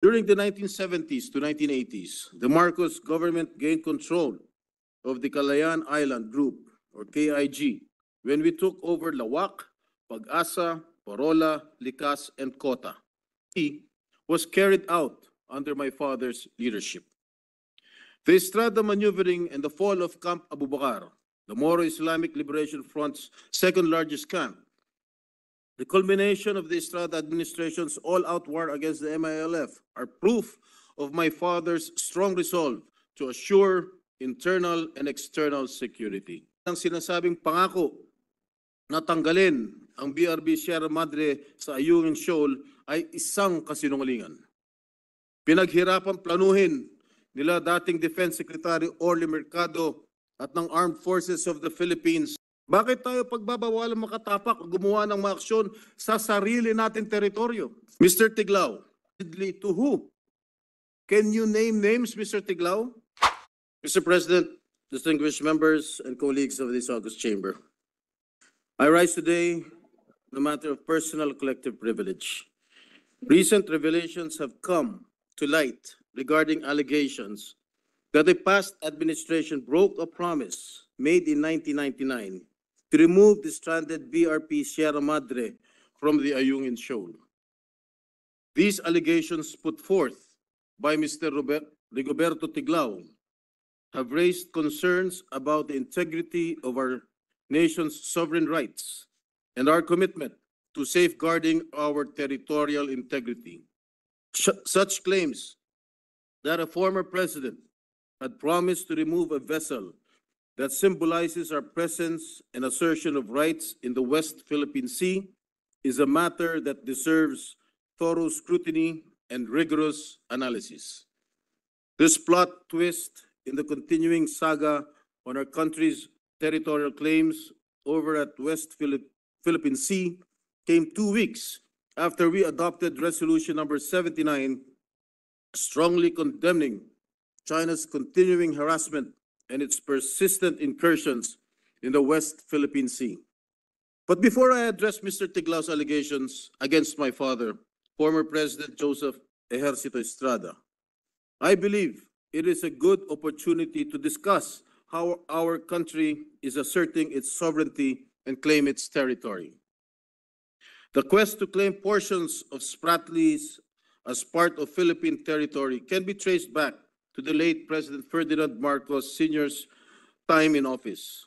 During the 1970s to 1980s, the Marcos government gained control of the Calayan Island Group, or KIG, when we took over Lawak, Pag-asa, Parola, Likas, and Kota. It was carried out under my father's leadership. The Estrada maneuvering and the fall of Camp Abu Bakar, the Moro Islamic Liberation Front's second largest camp, the culmination of the Estrada administration's all-out war against the MILF are proof of my father's strong resolve to assure internal and external security. Ang sinasabing pangako na tanggalin ang BRP Sierra Madre sa Ayungin Shoal ay isang kasinungalingan. Pinaghirapan planuhin nila dating Defense Secretary Orly Mercado at ng Armed Forces of the Philippines. Bakit tayo pagbabawalan makatapak o gumawa ng mga aksyon sa sarili nating teritoryo? Mr. Tiglao, to who? Can you name names, Mr. Tiglao? Mr. President, distinguished members and colleagues of this august chamber, I rise today on a matter of personal collective privilege. Recent revelations have come to light regarding allegations that the past administration broke a promise made in 1999 to remove the stranded BRP Sierra Madre from the Ayungin Shoal. These allegations put forth by Mr. Rigoberto Tiglao have raised concerns about the integrity of our nation's sovereign rights and our commitment to safeguarding our territorial integrity. Such claims that a former president had promised to remove a vessel that symbolizes our presence and assertion of rights in the West Philippine Sea is a matter that deserves thorough scrutiny and rigorous analysis. This plot twist in the continuing saga on our country's territorial claims over at West Philippine Sea came 2 weeks after we adopted Resolution number 79, strongly condemning China's continuing harassment and its persistent incursions in the West Philippine Sea. But before I address Mr. Tiglao's allegations against my father, former President Joseph Estrada, I believe it is a good opportunity to discuss how our country is asserting its sovereignty and claim its territory. The quest to claim portions of Spratlys as part of Philippine territory can be traced back to the late President Ferdinand Marcos Sr.'s time in office.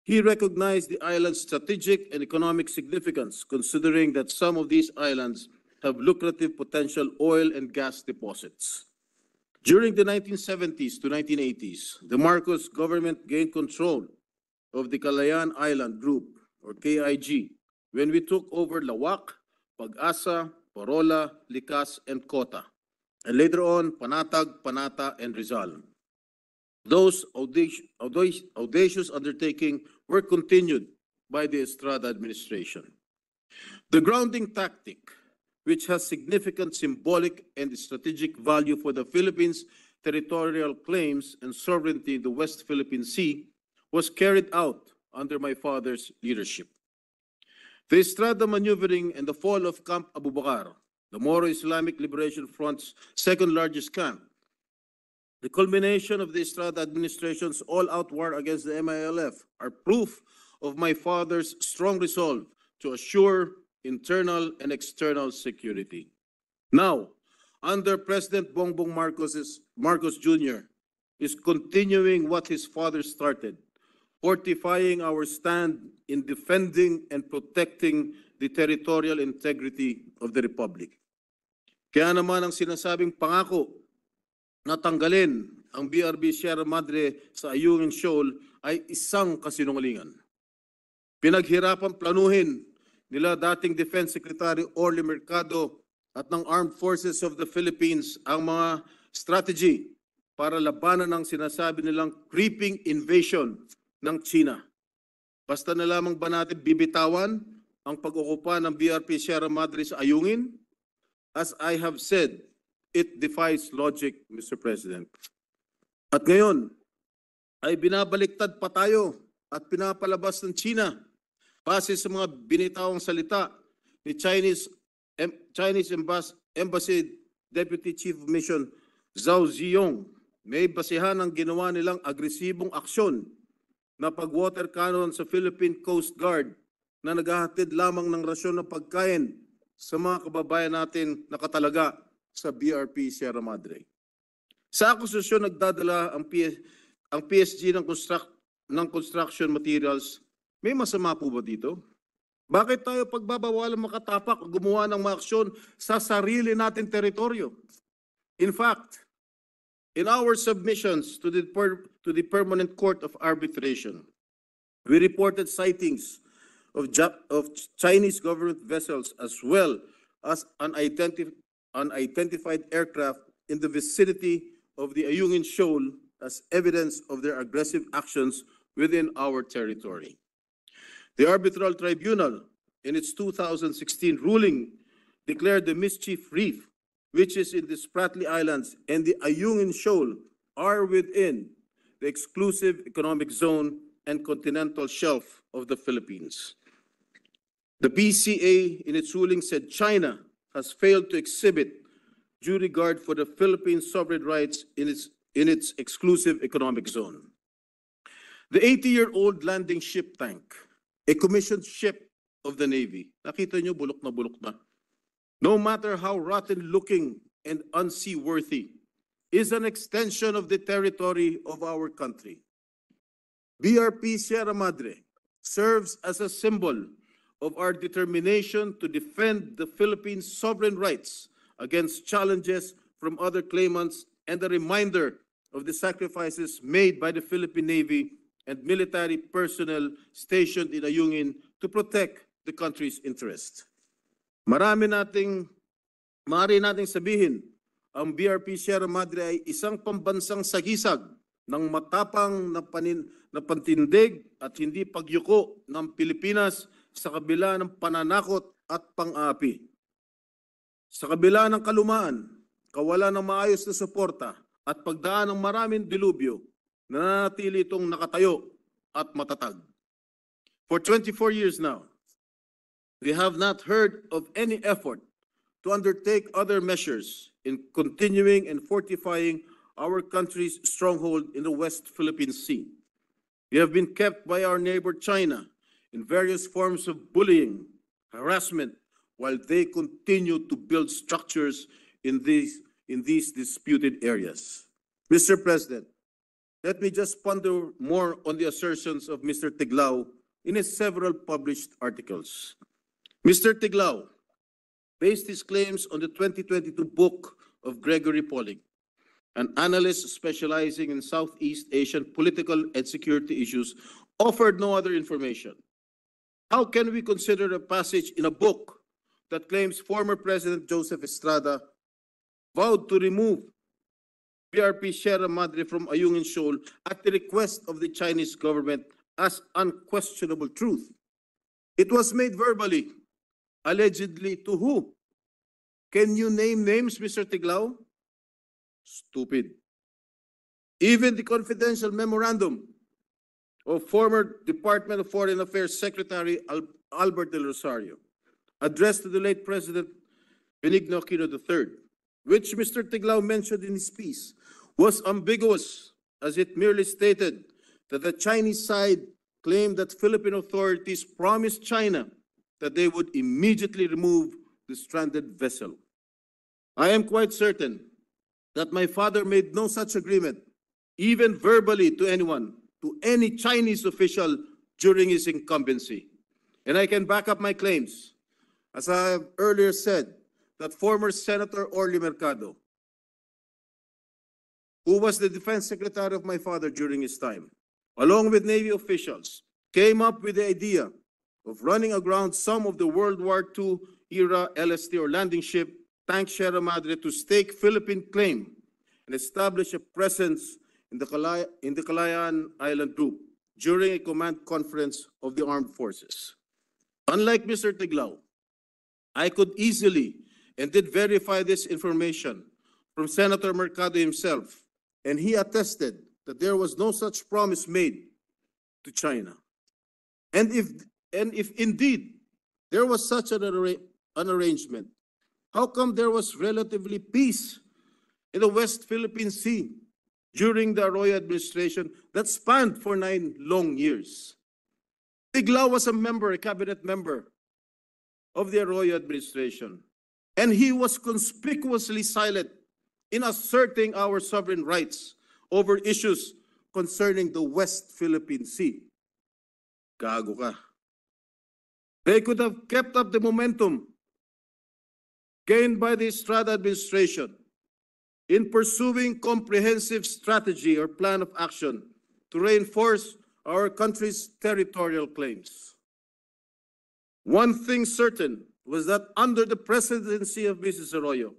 He recognized the island's strategic and economic significance, considering that some of these islands have lucrative potential oil and gas deposits. During the 1970s to 1980s, the Marcos government gained control of the Calayan Island Group, or KIG, when we took over Lawak, Pag-asa, Parola, Likas, and Kota, and later on Panatag, Panata, and Rizal. Those audacious undertakings were continued by the Estrada administration. The grounding tactic, which has significant symbolic and strategic value for the Philippines' territorial claims and sovereignty in the West Philippine Sea, was carried out under my father's leadership. The Estrada maneuvering and the fall of Camp Abu Bakar, the Moro Islamic Liberation Front's second largest camp, the culmination of the Estrada administration's all-out war against the MILF are proof of my father's strong resolve to assure internal and external security. Now, under President Bongbong Marcos Jr. is continuing what his father started, fortifying our stand in defending and protecting the territorial integrity of the Republic. Kaya naman ang sinasabing pangako na tanggalin ang BRP Sierra Madre sa Ayungin Shoal ay isang kasinungalingan. Pinaghirapan planuhin nila dating Defense Secretary Orly Mercado at ng Armed Forces of the Philippines ang mga strategy para labanan ang sinasabi nilang creeping invasion ng China. Basta na lamang ba natin bibitawan ang pag-okupa ng BRP Sierra Madre sa Ayungin? As I have said, it defies logic, Mr. President. At ngayon, ay binabaliktad pa tayo at pinapalabas ng China base sa mga binitawang salita ni Chinese Embassy Deputy Chief of Mission Zhao Ziyong, may basehan ang ginawa nilang agresibong aksyon na pag-water cannon sa Philippine Coast Guard na naghahatid lamang ng rasyon ng pagkain sa mga kababayan natin nakatalaga sa BRP Sierra Madre. Sa akusasyon nagdadala ang PSG ng construction materials, may masama po ba dito? Bakit tayo pagbabawalan makatapak o gumawa ng mga aksyon sa sarili nating teritoryo? In fact, in our submissions to the Permanent Court of Arbitration, we reported sightings of Chinese government vessels as well as unidentified aircraft in the vicinity of the Ayungin Shoal as evidence of their aggressive actions within our territory. The Arbitral Tribunal, in its 2016 ruling, declared the Mischief Reef, which is in the Spratly Islands, and the Ayungin Shoal are within the exclusive economic zone and continental shelf of the Philippines. The PCA, in its ruling, said China has failed to exhibit due regard for the Philippine sovereign rights in its exclusive economic zone. The 80-year-old landing ship tank, a commissioned ship of the Navy, nakita nyo, bulok na, no matter how rotten-looking and unseaworthy, is an extension of the territory of our country. BRP Sierra Madre serves as a symbol of our determination to defend the Philippines' sovereign rights against challenges from other claimants and a reminder of the sacrifices made by the Philippine Navy and military personnel stationed in Ayungin to protect the country's interest. Maaari nating sabihin, ang BRP Sierra Madre ay isang pambansang sagisag ng matapang na pantindig at hindi pagyuko ng Pilipinas sa kabila ng pananakot at pang-aapi. Sa kabila ng kalumaan, kawalan ng maayos na suporta at pagdaan ng maraming dilubyo, nananatili itong nakatayo at matatag. For 24 years now, we have not heard of any effort to undertake other measures in continuing and fortifying our country's stronghold in the West Philippine Sea. We have been kept by our neighbor China in various forms of bullying, harassment, while they continue to build structures in these disputed areas. Mr. President, let me just ponder more on the assertions of Mr. Tiglao in his several published articles. Mr. Tiglao based his claims on the 2022 book of Gregory Polling, an analyst specializing in Southeast Asian political and security issues, offered no other information. How can we consider a passage in a book that claims former President Joseph Estrada vowed to remove BRP Sierra Madre from Ayungin Shoal at the request of the Chinese government as unquestionable truth? It was made verbally, allegedly to who? Can you name names, Mr. Tiglao? Stupid. Even the confidential memorandum of former Department of Foreign Affairs Secretary Albert Del Rosario, addressed to the late President Benigno Aquino III, which Mr. Tiglao mentioned in his piece, was ambiguous, as it merely stated that the Chinese side claimed that Philippine authorities promised China that they would immediately remove the stranded vessel. I am quite certain that my father made no such agreement, even verbally to anyone, to any Chinese official during his incumbency. And I can back up my claims. As I have earlier said, that former Senator Orly Mercado, who was the defense secretary of my father during his time, along with Navy officials, came up with the idea of running aground some of the World War II era LST or landing ship tank Sierra Madre to stake Philippine claim and establish a presence in the Calayan Island Group during a command conference of the armed forces. Unlike Mr. Tiglao, I could easily and did verify this information from Senator Mercado himself, and he attested that there was no such promise made to China. And if indeed there was such an arrangement, How come there was relatively peace in the West Philippine Sea during the Arroyo administration that spanned for 9 long years? Tiglao was a cabinet member of the Arroyo administration, and he was conspicuously silent in asserting our sovereign rights over issues concerning the West Philippine Sea. Gago ka. They could have kept up the momentum gained by the Estrada administration in pursuing comprehensive strategy or plan of action to reinforce our country's territorial claims. One thing certain was that under the presidency of Mrs. Arroyo,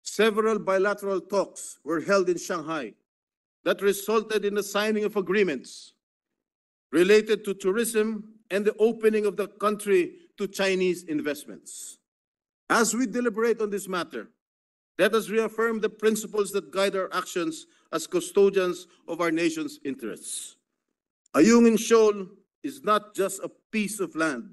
several bilateral talks were held in Shanghai that resulted in the signing of agreements related to tourism and the opening of the country to Chinese investments. As we deliberate on this matter, let us reaffirm the principles that guide our actions as custodians of our nation's interests. Ayungin Shoal is not just a piece of land.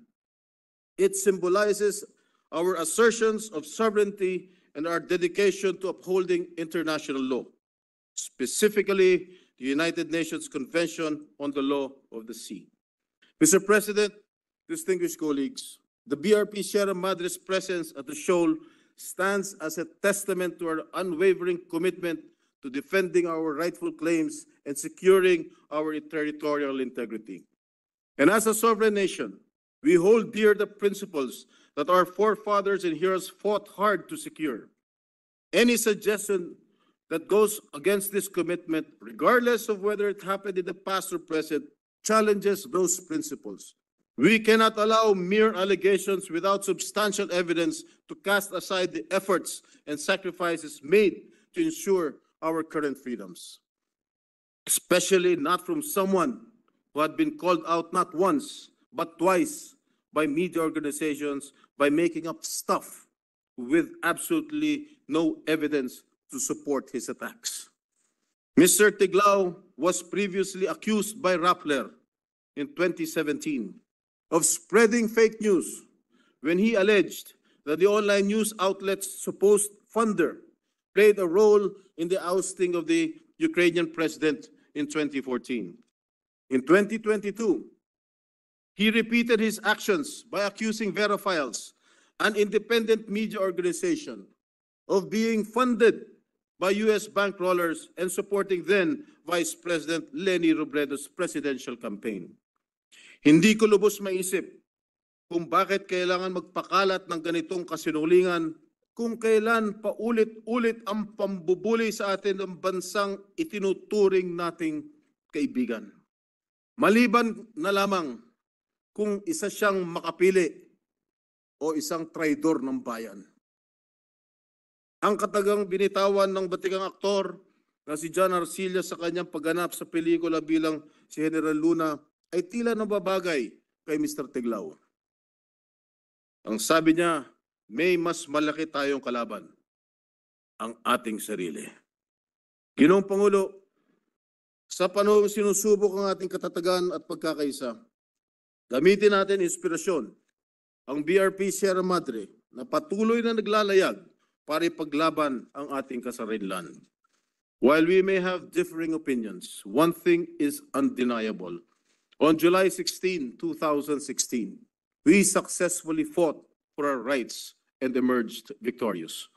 It symbolizes our assertions of sovereignty and our dedication to upholding international law, specifically the United Nations Convention on the Law of the Sea. Mr. President, distinguished colleagues, the BRP Sierra Madre's presence at the shoal stands as a testament to our unwavering commitment to defending our rightful claims and securing our territorial integrity. And as a sovereign nation, we hold dear the principles that our forefathers and heroes fought hard to secure. Any suggestion that goes against this commitment, regardless of whether it happened in the past or present, challenges those principles. We cannot allow mere allegations without substantial evidence to cast aside the efforts and sacrifices made to ensure our current freedoms, especially not from someone who had been called out not once, but twice by media organizations by making up stuff with absolutely no evidence to support his attacks. Mr. Tiglao was previously accused by Rappler in 2017 of spreading fake news when he alleged that the online news outlet's supposed funder played a role in the ousting of the Ukrainian president in 2014. In 2022, he repeated his actions by accusing Verifiles, an independent media organization, of being funded by U.S. bankrollers and supporting then Vice President Leni Robredo's presidential campaign. Hindi ko lubos maisip kung bakit kailangan magpakalat ng ganitong kasinungalingan kung kailan paulit-ulit ang pambubuli sa atin ng bansang itinuturing nating kaibigan. Maliban na lamang kung isa siyang makapili o isang traidor ng bayan. Ang katagang binitawan ng batikang aktor na si John Arcilla sa kanyang pagganap sa pelikula bilang si General Luna ay tila nababagay kay Mr. Tiglao. Ang sabi niya, may mas malaki tayong kalaban, ang ating sarili. Ginoong Pangulo, sa panahong sinusubok ang ating katatagan at pagkakaisa, gamitin natin inspirasyon ang BRP Sierra Madre na patuloy na naglalayag para ipaglaban ang ating kasarinlan. While we may have differing opinions, one thing is undeniable. On July 16, 2016, we successfully fought for our rights and emerged victorious.